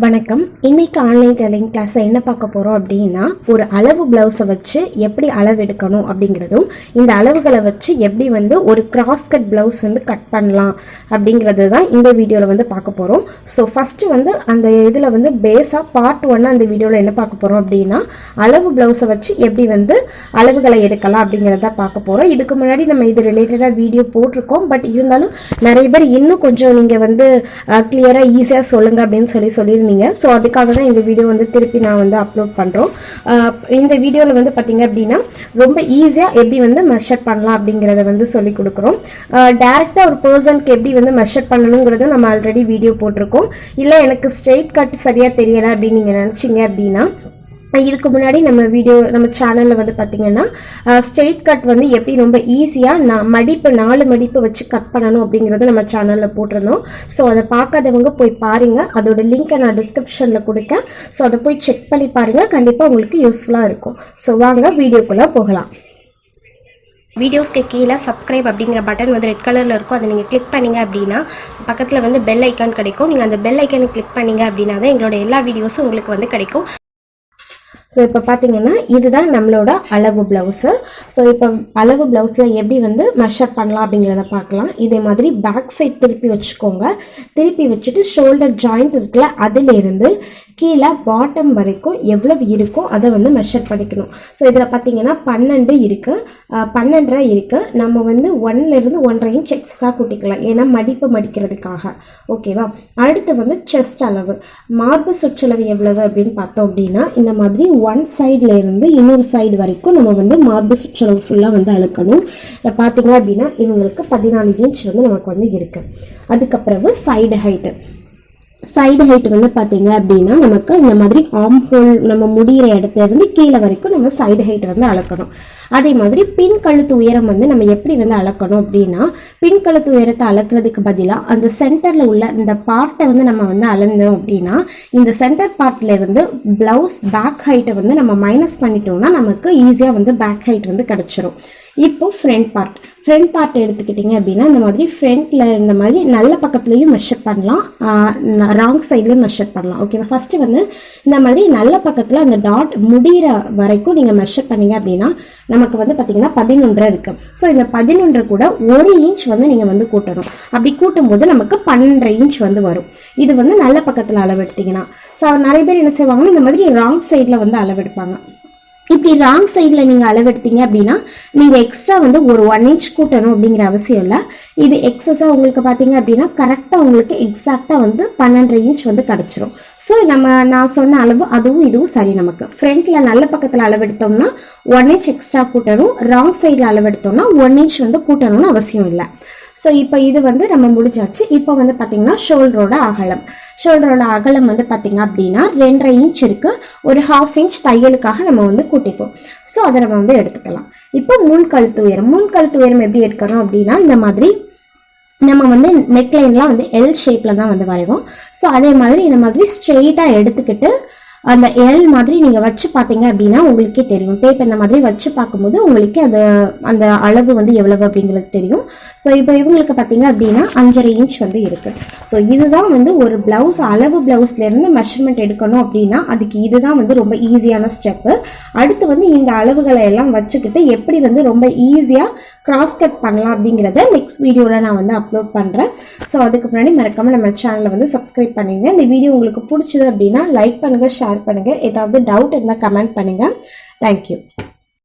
வணக்கம். இன்னைக்கு online tailoring கிளாஸை என்ன பார்க்க போகிறோம் அப்படின்னா, ஒரு அளவு ப்ளவுஸை வச்சு எப்படி அளவு எடுக்கணும் அப்படிங்கிறதும், இந்த அளவுகளை வச்சு எப்படி ஒரு கிராஸ் கட் ப்ளவுஸ் கட் பண்ணலாம் அப்படிங்கிறது தான் இந்த வீடியோவில் பார்க்க போகிறோம். ஸோ ஃபஸ்ட்டு அந்த இதில் பேஸாக பார்ட் 1 அந்த வீடியோவில் என்ன பார்க்க போகிறோம் அப்படின்னா, அளவு ப்ளவுஸை வச்சு எப்படி அளவுகளை எடுக்கலாம் அப்படிங்கிறத பார்க்க போகிறோம். இதுக்கு முன்னாடி நம்ம இது ரிலேட்டடாக வீடியோ போட்டிருக்கோம். பட் இருந்தாலும் நிறைய பேர் இன்னும் கொஞ்சம் நீங்கள் கிளியராக ஈஸியாக சொல்லுங்கள் அப்படின்னு சொல்லியிருந்தீங்க. ஸோ அதுக்காக தான் இந்த வீடியோ திருப்பி நான் அப்லோட் பண்ணுறோம். இந்த வீடியோவில் பார்த்தீங்க அப்படின்னா ரொம்ப ஈஸியாக எப்படி மெஷர் பண்ணலாம் அப்படிங்கிறத சொல்லி கொடுக்குறோம். டேரெக்டாக ஒரு பர்சனுக்கு எப்படி மெஷர் பண்ணணுங்கிறத நம்ம ஆல்ரெடி வீடியோ போட்டிருக்கோம். இல்லை எனக்கு ஸ்ட்ரெயிட் கட் சரியாக தெரியலை அப்படின்னு நீங்கள் நினச்சிங்க அப்படின்னா, இதுக்கு முன்னாடி நம்ம சேனலில் பார்த்தீங்கன்னா ஸ்ட்ரெயிட் கட் எப்படி ரொம்ப ஈஸியாக மடிப்பு 4 மடிப்பு வச்சு கட் பண்ணணும் அப்படிங்கிறத நம்ம சேனலில் போட்டிருந்தோம். ஸோ அதை பார்க்காதவங்க போய் பாருங்கள். அதோட லிங்க்கை நான் டிஸ்கிரிப்ஷனில் கொடுக்கேன். ஸோ அதை போய் செக் பண்ணி பாருங்கள். கண்டிப்பாக உங்களுக்கு யூஸ்ஃபுல்லாக இருக்கும். ஸோ வாங்க வீடியோக்குள்ளே போகலாம். வீடியோஸ்க்கு கீழே சப்ஸ்கிரைப் அப்படிங்கிற பட்டன் ரெட் கலரில் இருக்கும். அதை நீங்கள் கிளிக் பண்ணிங்க அப்படின்னா பக்கத்தில் பெல் ஐக்கான் கிடைக்கும். நீங்கள் அந்த பெல் ஐக்கானை கிளிக் பண்ணிங்க அப்படின்னா தான் எங்களோட எல்லா வீடியோஸும் உங்களுக்கு கிடைக்கும். ஸோ இப்போ பார்த்தீங்கன்னா இதுதான் நம்மளோட அளவு ப்ளவுஸு. ஸோ இப்போ அளவு ப்ளவுஸில் எப்படி மெஷர் பண்ணலாம் அப்படிங்கிறத பார்க்கலாம். இதே மாதிரி பேக் சைட் திருப்பி வச்சுக்கோங்க. திருப்பி வச்சுட்டு ஷோல்டர் ஜாயிண்ட் இருக்குல்ல, அதிலிருந்து கீழே பாட்டம் வரைக்கும் எவ்வளவு இருக்கோ அதை மெஷர் பண்ணிக்கணும். ஸோ இதில் பார்த்தீங்கன்னா 12 இருக்குது, 12.5 இருக்குது. நம்ம 1லேருந்து 1.5 இன்ச் எக்ஸ்ட்ரா கூட்டிக்கலாம், ஏன்னா மடிப்பு மடிக்கிறதுக்காக. ஓகேவா? அடுத்து செஸ்ட் அளவு, மார்பு சுற்றளவு எவ்வளவு அப்படின்னு பார்த்தோம் அப்படின்னா, இந்த மாதிரி ஒன் சைடில் இருந்து இன்னொரு சைடு வரைக்கும் நம்ம மார்பு சுற்றளவு ஃபுல்லாக அழுக்கணும். பார்த்தீங்க அப்படின்னா இவங்களுக்கு 14 இன்ச் நமக்கு இருக்கு. அதுக்கப்புறம் சைடு ஹைட்டு பார்த்தீங்க அப்படின்னா நமக்கு இந்த மாதிரி ஆர்ம் ஹோல் நம்ம முடிகிற இடத்துல இருந்து கீழே வரைக்கும் நம்ம சைடு ஹைட் அளக்கணும். அதே மாதிரி பின் கழுத்து உயரம் நம்ம எப்படி அளக்கணும் அப்படின்னா, பின் கழுத்து உயரத்தை அளக்கிறதுக்கு பதிலாக அந்த சென்டரில் உள்ள இந்த பார்ட்டை நம்ம அளந்தோம் அப்படின்னா, இந்த சென்டர் பார்ட்ல இருந்து பிளவுஸ் பேக் ஹைட்டை நம்ம மைனஸ் பண்ணிட்டோம்னா நமக்கு ஈஸியாக பேக் ஹைட் கிடைச்சிரும். இப்போ ஃப்ரண்ட் பார்ட் எடுத்துக்கிட்டிங்க அப்படின்னா, இந்த மாதிரி ஃப்ரண்ட்ல இந்த மாதிரி நல்ல பக்கத்துலையும் மெஷர் பண்ணலாம், ராங் சைட்லேயும் மெஷர் பண்ணலாம். ஓகேவா? ஃபஸ்ட்டு இந்த மாதிரி நல்ல பக்கத்தில் அந்த டாட் முடிகிற வரைக்கும் நீங்கள் மெஷர் பண்ணீங்க அப்படின்னா நமக்கு பார்த்தீங்கன்னா 11 இருக்கு. ஸோ இந்த 11 கூட 1 இன்ச் நீங்கள் கூட்டணும். அப்படி கூட்டும்போது நமக்கு 12 இன்ச் வரும். இது நல்ல பக்கத்தில் அளவெடுத்தீங்கன்னா. ஸோ நிறைய பேர் என்ன செய்வாங்கன்னா, இந்த மாதிரி ராங் சைடில் அளவெடுப்பாங்க. இப்படி ராங் சைடில் நீங்கள் அளவெடுத்தீங்க அப்படின்னா நீங்கள் எக்ஸ்ட்ரா ஒரு 1 இன்ச் கூட்டணும் அப்படிங்கிற அவசியம் இல்லை. இது எக்ஸஸாக உங்களுக்கு பார்த்தீங்க அப்படின்னா கரெக்டாக உங்களுக்கு எக்ஸாக்டாக 12 இன்ச் கிடச்சிரும். ஸோ நான் சொன்ன அளவு அதுவும் இதுவும் சரி. நமக்கு ஃப்ரண்ட்டில் நல்ல பக்கத்தில் அளவெடுத்தோம்னா 1 இன்ச் எக்ஸ்ட்ரா கூட்டணும், ராங் சைடில் அளவெடுத்தோம்னா 1 இன்ச் கூட்டணும்னு அவசியம் இல்லை. ஸோ இப்போ இது நம்ம முடிச்சாச்சு. இப்போ பார்த்தீங்கன்னா ஷோல்டரோட அகலம் பார்த்தீங்க அப்படின்னா 2.5 இன்ச் இருக்கு. ஒரு 1/2 இன்ச் தையலுக்காக நம்ம கூட்டிப்போம். ஸோ அதை நம்ம எடுத்துக்கலாம். இப்போ முன்கழுத்து உயரம் எப்படி எடுக்கணும் அப்படின்னா, இந்த மாதிரி நம்ம நெக்லைன்லாம் எல் ஷேப்ல தான் வரைவோம். ஸோ அதே மாதிரி இந்த மாதிரி ஸ்ட்ரெயிட்டாக எடுத்துக்கிட்டு அந்த எல் மாதிரி நீங்கள் வச்சு பார்த்தீங்க அப்படின்னா உங்களுக்கே தெரியும். டேப் இந்த மாதிரி வச்சு பார்க்கும்போது உங்களுக்கு அந்த அளவு எவ்வளவு அப்படிங்கிறது தெரியும். ஸோ இப்போ இவங்களுக்கு பார்த்தீங்க அப்படின்னா 5.5 இன்ச் இருக்கு. ஸோ இதுதான் ஒரு பிளவுஸ், அளவு பிளவுஸ்லேருந்து மெஷர்மெண்ட் எடுக்கணும் அப்படின்னா அதுக்கு இதுதான் ரொம்ப ஈஸியான ஸ்டெப்பு. அடுத்து இந்த அளவுகளை எல்லாம் வச்சுக்கிட்டு எப்படி ரொம்ப ஈஸியாக கிராஸ் கட் பண்ணலாம் அப்படிங்கிறத நெக்ஸ்ட் வீடியோவில் நான் அப்லோட் பண்ணுறேன். ஸோ அதுக்கு முன்னாடி மறக்காமல் நம்ம சேனலை சப்ஸ்கிரைப் பண்ணிங்க. இந்த வீடியோ உங்களுக்கு பிடிச்சது அப்படின்னா லைக் பண்ணுங்கள், ஷேர் பண்ணுங்கள். ஏதாவது டவுட் இருந்தால் கமெண்ட் பண்ணுங்கள். தேங்க்யூ.